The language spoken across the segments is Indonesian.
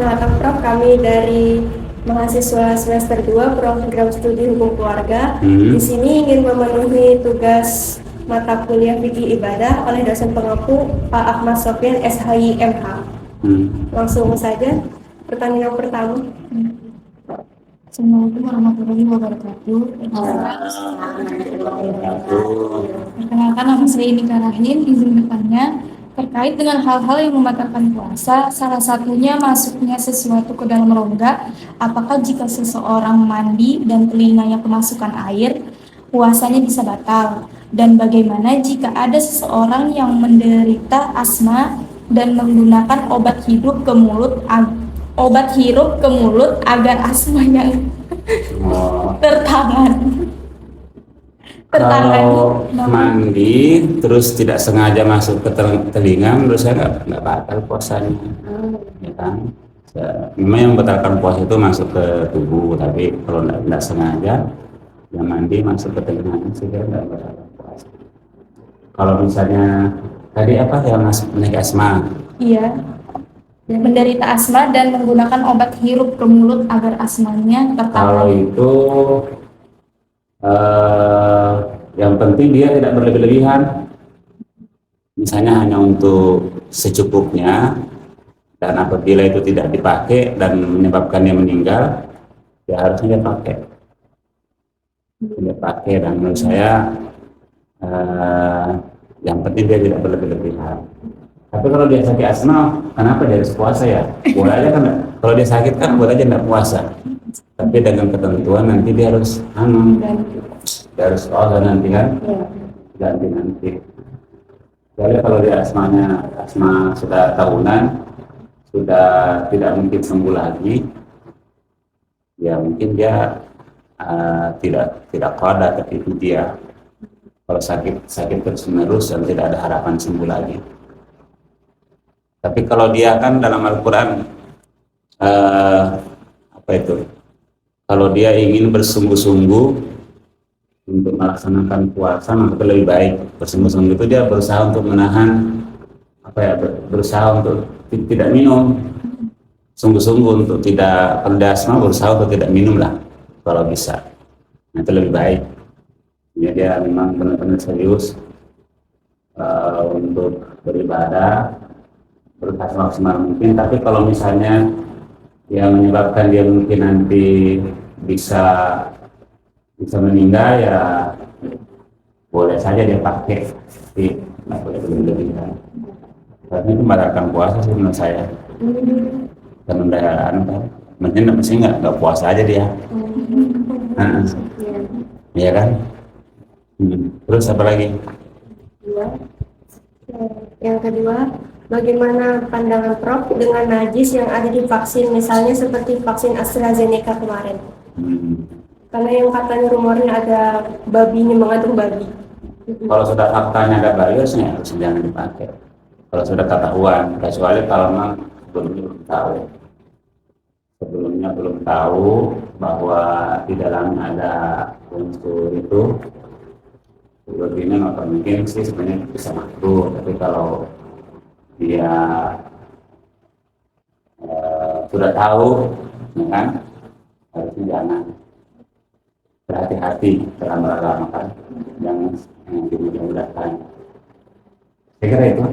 Perkenalkan Prof, kami dari mahasiswa semester 2 program studi hukum keluarga. Di sini ingin memenuhi tugas mata kuliah fikih ibadah oleh dosen pengampu Pak Ahmad Sofyan SHI MH. Langsung saja pertanyaan yang pertama. Assalamualaikum warahmatullahi wabarakatuh. Perkenalkan, nama saya Inika Rahim. Izin bertanya terkait dengan hal-hal yang membatalkan puasa. Salah satunya masuknya sesuatu ke dalam rongga. Apakah jika seseorang mandi dan telinganya kemasukan air, puasanya bisa batal? Dan bagaimana jika ada seseorang yang menderita asma dan menggunakan obat hirup ke mulut agar asmanya tertangani? Kalau mandi terus tidak sengaja masuk ke telinga, menurut saya nggak batal puasanya, ya kan? Memang yang membatalkan puasa itu masuk ke tubuh, tapi kalau nggak sengaja, yang mandi masuk ke telinga, sih nggak batalkan puasa. Kalau misalnya tadi apa yang masuk penyakit asma? Iya, menderita asma dan menggunakan obat hirup ke mulut agar asmanya tertangani. Kalau itu yang penting dia tidak berlebih-lebihan, misalnya hanya untuk secukupnya, dan apabila itu tidak dipakai dan menyebabkan dia meninggal, ya harusnya dia pakai. Dan menurut saya yang penting dia tidak berlebih-lebihan. Tapi kalau dia sakit asma, kenapa dia harus puasa ya? Boleh aja kan? Kalau dia sakit kan boleh aja tidak puasa. Tapi dengan ketentuan nanti dia harus dia harus nanti kan, ganti nanti. Jadi kalau dia asma sudah tahunan, sudah tidak mungkin sembuh lagi, ya mungkin dia tidak qada, tapi itu dia kalau sakit terus menerus dan tidak ada harapan sembuh lagi. Tapi kalau dia kan dalam Al-Quran kalau dia ingin bersungguh-sungguh untuk melaksanakan puasa, maka lebih baik bersungguh-sungguh itu dia berusaha untuk menahan berusaha untuk tidak minum, sungguh-sungguh untuk tidak asma, berusaha untuk tidak minum lah kalau bisa. Nah, itu lebih baik. Ya, dia memang benar-benar serius untuk beribadah, berusaha semaksimal mungkin. Tapi kalau misalnya yang menyebabkan dia mungkin nanti bisa meninggal, ya boleh saja dia pakai, tapi nggak boleh berlebihan. Karena itu membatalkan puasa sih menurut saya. Dan mestinya nggak puasa aja dia. Iya kan? Terus apa lagi? Yang kedua, bagaimana pandangan Prof dengan najis yang ada di vaksin, misalnya seperti vaksin AstraZeneca kemarin? Karena yang katanya rumornya ada babinya, mengandung babi. Kalau sudah faktanya ada babi, harusnya jangan dipakai. Kalau sudah ketahuan, kecuali kalau memang sebelumnya belum tahu bahwa di dalamnya ada unsur itu, begini maka mungkin sih sebenarnya bisa makruh. Tapi kalau dia sudah tahu, ya kan, harusnya jangan. Berhati-hati dalam meramalkan, jangan dimudah-mudahkan. Saya kira itu,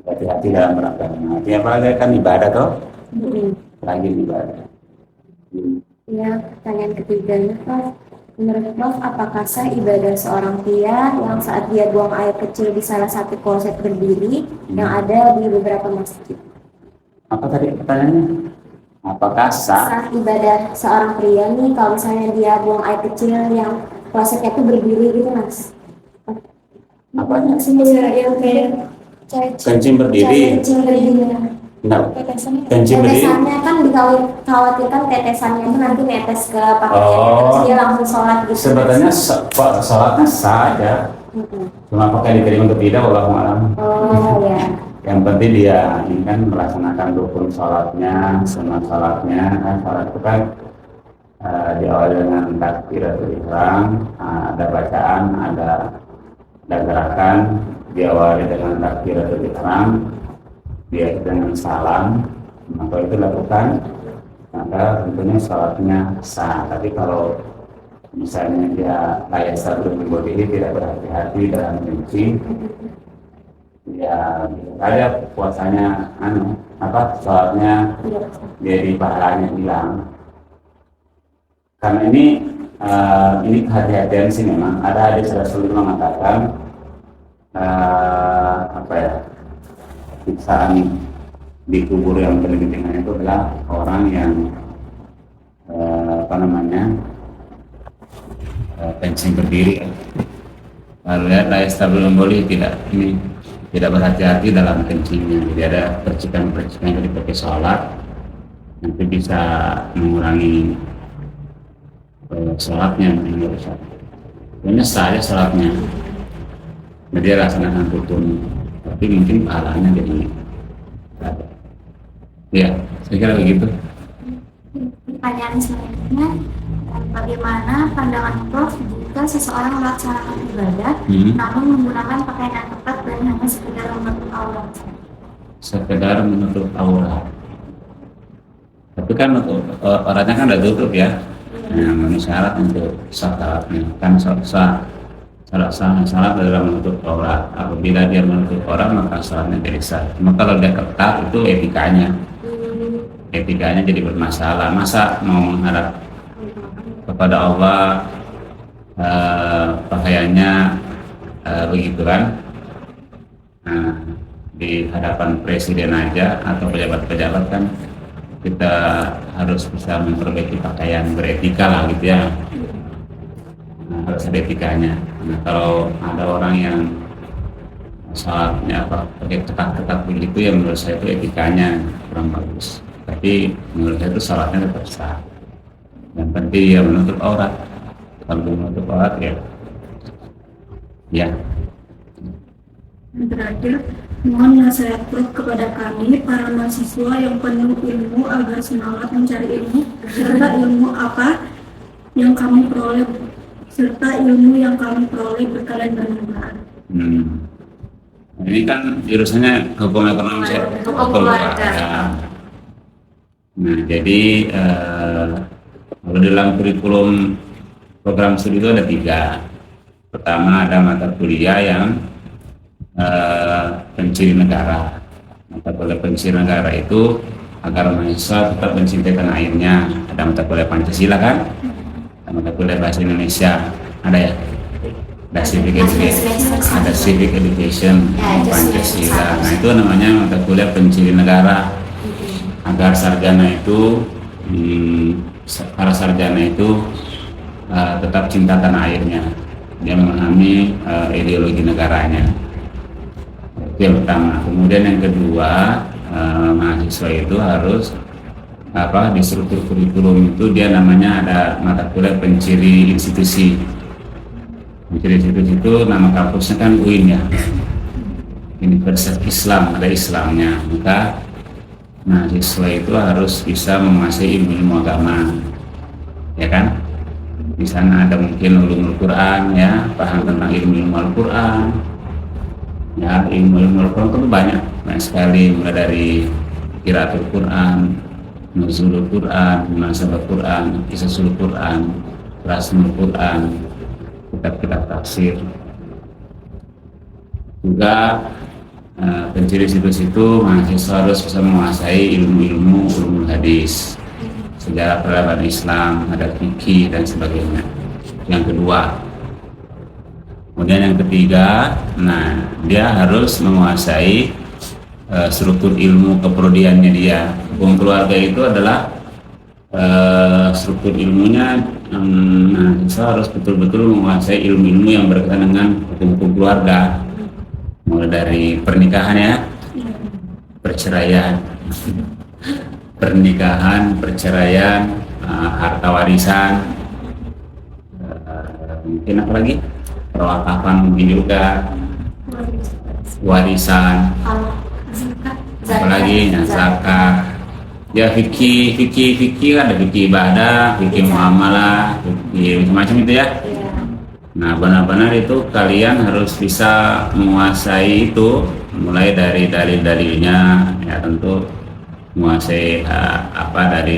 hati-hati dalam meramalkan. Artinya apalagi kan ibadah toh, lagi ibadah. Ya, pertanyaan ketiganya, Prof. Menurut Prof, apakah sah ibadah seorang pria yang saat dia buang air kecil di salah satu kloset berdiri yang ada di beberapa masjid? Apa tadi pertanyaannya? Apakah sah ibadah seorang pria nih kalau misalnya dia buang air kecil yang klosetnya itu berdiri gitu, Mas? Apanya? Yang kayak kencing berdiri? Kencing berdiri. Enggak. Kencing berdiri? Tetesannya kan dikhawatirkan tetesannya itu nanti netes ke pakaiannya, terus dia langsung sholat gitu. Sebetulnya sholatnya sah aja. Cuma apakah diterima atau tidak, wallahu a'lam. Oh ya. Yang penting dia ini kan melaksanakan rukun sholatnya, sunat sholatnya. Kan sholat itu kan diawali dengan takbiratul ihram, ada bacaan, ada gerakan, diawali dengan takbiratul ihram, dia dengan salam, Nah, kalau itu dilakukan, maka tentunya sholatnya sah. Tapi kalau misalnya dia layak stabil body, tidak berhati-hati dalam kencing, ya bisa saja puasanya sholatnya jadi pahalanya hilang. Karena ini kehati-hatian sih memang. Ada hadis Rasulullah mengatakan siksaan di kubur yang paling ringan itu adalah orang yang kencing berdiri. Lalu lihat layak stabil memboli, tidak berhati-hati dalam kencingnya. Jadi ada percikan-percikan yang dipakai sholat, nanti bisa mengurangi sholatnya, merusak. Pokoknya sah ya sholatnya. Jadi laksanakan rukun, tapi mungkin pahalanya jadi ada. Ya, saya kira begitu. Pertanyaan selanjutnya, bagaimana pandangan Prof jika seseorang melaksanakan ibadah namun menggunakan pakaian yang ketat dan hanya sekedar menutup aurat? Sekedar menutup aurat. Tapi kan auratnya kan udah tutup ya. Nah, memenuhi syarat untuk syaratnya. Kan syarat adalah menutup aurat. Apabila dia menutup aurat maka syaratnya jadi sah. Cuma kalau dia ketat itu etikanya jadi bermasalah. Masa mau menghadap kepada Allah pakaiannya begitu kan? Nah, di hadapan presiden aja atau pejabat-pejabat kan kita harus bisa memperbaiki pakaian beretika lah gitu ya. Harus ada etikanya. Nah, kalau ada orang yang salatnya pakai ketat-ketat begitu ya, menurut saya itu etikanya kurang bagus. Tapi menurut saya itu salatnya tetap sah. Yang penting ya menutup aurat. Kalau menutup aurat ya. Yang terakhir, mohon nasihat Prof kepada kami para mahasiswa yang penuh ilmu agar semangat mencari ilmu serta ilmu yang kami peroleh berkalian bermanfaat. Ini kan jurusannya hukum ekonomi ya. Nah, jadi kalau dalam kurikulum program studi itu ada 3. Pertama ada mata kuliah yang penciri negara. Mata kuliah penciri negara itu agar mahasiswa tetap mencintai tanah airnya. Ada mata kuliah Pancasila kan? Ada mata kuliah bahasa Indonesia. Ada ya? Ada civic education, Pancasila. Nah, itu namanya mata kuliah penciri negara. Agar para sarjana itu tetap cinta tanah airnya. Dia memahami ideologi negaranya. Itu yang pertama. Kemudian yang kedua, mahasiswa itu harus di struktur kurikulum itu dia namanya ada mata kuliah penciri institusi. Penciri institusi itu nama kampusnya kan UIN ya, Universitas Islam, ada Islamnya. Maka mahasiswa itu harus bisa menguasai ilmu agama, ya kan? Di sana ada mungkin ulumul Quran ya, paham tentang ilmu Al-Quran. Ya, ilmu Al-Quran itu banyak sekali, mulai dari qiraatul Quran, nuzulul Quran, munasabah Quran, qisasul Quran, rasmul Quran, kitab-kitab tafsir. Juga penciri situ-situ mahasiswa harus bisa menguasai ilmu ulumul hadis, sejarah peradaban Islam, ada fikih dan sebagainya. Yang kedua. Kemudian yang ketiga, dia harus menguasai struktur ilmu keprodiannya dia. Hukum keluarga itu adalah struktur ilmunya. Mahasiswa harus betul-betul menguasai ilmu-ilmu yang berkaitan dengan hukum keluarga. Mulai dari pernikahan ya, perceraian, harta warisan, mungkin apa lagi? Perwakapan mungkin juga, warisan, apalagi zakat. Ya fikih ada fikih ibadah, fikih muamalah, fikih macam-macam itu ya. Nah, benar-benar itu kalian harus bisa menguasai itu, mulai dari dalil-dalilnya ya, tentu menguasai dari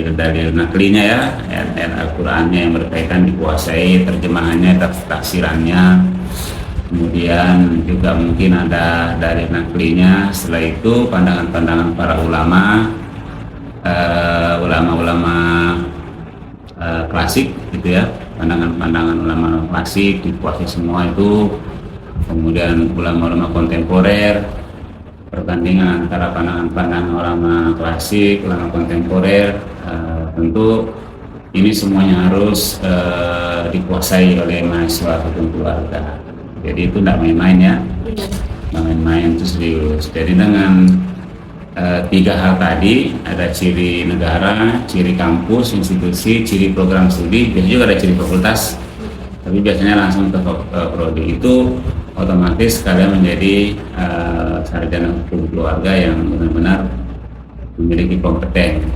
naklinya ya, ayat-ayat Al-Qur'annya yang berkaitan dikuasai, terjemahannya, tafsirannya. Kemudian juga mungkin ada dari naklinya. Setelah itu pandangan-pandangan para ulama, ulama-ulama klasik gitu ya, pandangan-pandangan ulama klasik dikuasai semua itu. Kemudian ulama-ulama kontemporer, perbandingan antara pandangan-pandangan ulama klasik, ulama kontemporer, tentu ini semuanya harus dikuasai oleh mahasiswa hukum keluarga. Jadi itu tidak main-main ya, tidak main-main, itu serius. Jadi dengan 3 hal tadi, ada ciri negara, ciri kampus, institusi, ciri program studi, biasanya juga ada ciri fakultas, tapi biasanya langsung ke prodi. Itu otomatis kalian menjadi sarjana hukum keluarga yang benar-benar memiliki kompeten.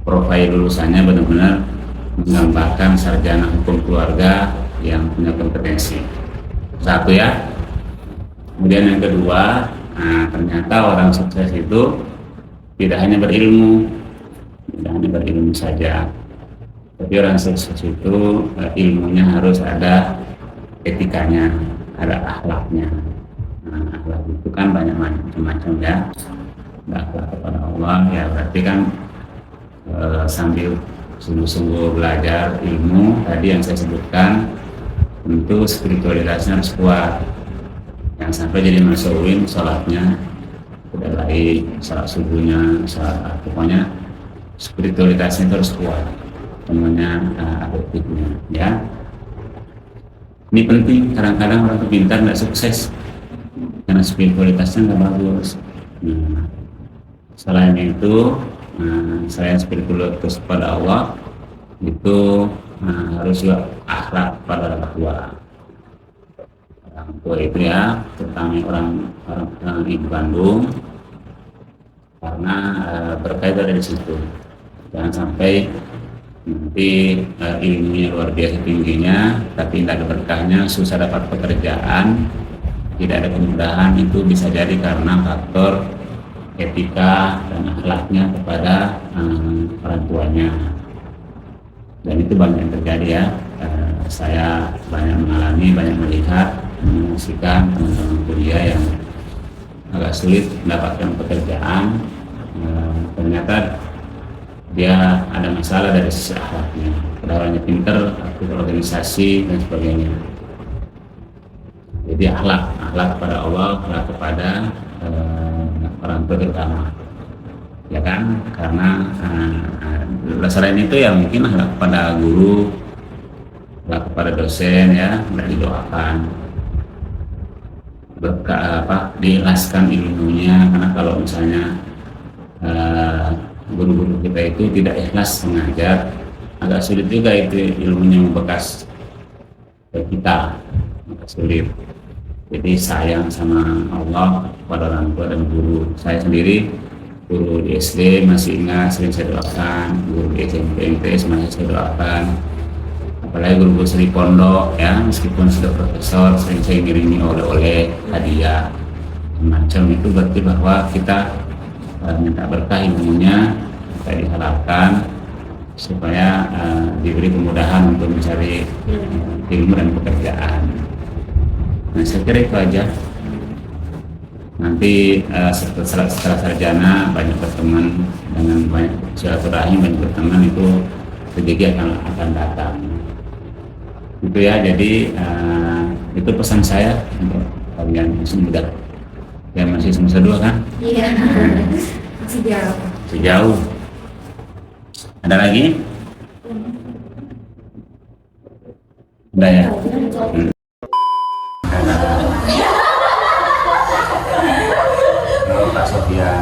Profil lulusannya benar-benar menggambarkan sarjana hukum keluarga yang punya kompetensi. Satu ya. Kemudian yang kedua, ternyata orang sukses itu tidak hanya berilmu, saja, tapi orang sukses itu ilmunya harus ada etikanya, ada akhlaknya. Akhlak itu kan banyak macam-macam ya. Ada akhlak kepada Allah ya, berarti kan sambil sungguh-sungguh belajar ilmu tadi yang saya sebutkan, tentu spiritualitasnya harus kuat. Yang sampai jadi masyhur sholatnya udah baik, sholat subuhnya, pokoknya spiritualitasnya terus kuat, namanya akhlaknya ya. Ini penting, kadang-kadang orang pintar nggak sukses karena spiritualitasnya nggak bagus. Selain itu, selain spiritualitas kepada Allah, itu harus juga akhlak pada orang tua. Orang tua itu ya, terutama orang ibu kandung, karena berkaitan dari situ. Jangan sampai nanti ilmunya luar biasa tingginya, tapi tidak ada berkahnya, susah dapat pekerjaan, tidak ada kemudahan. Itu bisa jadi karena faktor etika dan akhlaknya kepada orang tuanya. Dan itu banyak yang terjadi ya. Saya banyak mengalami, banyak melihat, menyaksikan teman-teman kuliah yang agak sulit mendapatkan pekerjaan. Ternyata dia ada masalah dari sisi akhlaknya. Orangnya pinter, aktif organisasi dan sebagainya. Jadi akhlak kepada Allah, akhlak kepada orang tua terutama, ya kan? Karena selain itu ya mungkin akhlak kepada guru, akhlak kepada dosen ya, tidak didoakan, diikhlaskan ilmunya. Karena kalau misalnya guru-guru kita itu tidak ikhlas mengajar, agak sulit juga itu ilmunya membekas ke kita, agak sulit. Jadi sayang sama Allah kepada orang tua dan guru. Saya sendiri guru di SD masih ingat, sering saya doakan. Guru di SMP, MTS masih saya doakan. Apalagi guru seri pondok ya, meskipun sudah profesor, sering saya ngiringi oleh-oleh, hadiah macam itu. Berarti bahwa kita minta berkah ilmunya, kita diharapkan supaya diberi kemudahan untuk mencari ilmu dan pekerjaan. Nah, saya kira itu aja. Nanti setelah sarjana banyak berteman dengan banyak silaturahim, banyak berteman, itu rezeki akan datang. Itu ya. Jadi itu pesan saya untuk kalian masih muda. Ya masih semester 2 kan? Iya. Masih jauh. Masih jauh. Ada lagi? Udah ya? Pak Sofian.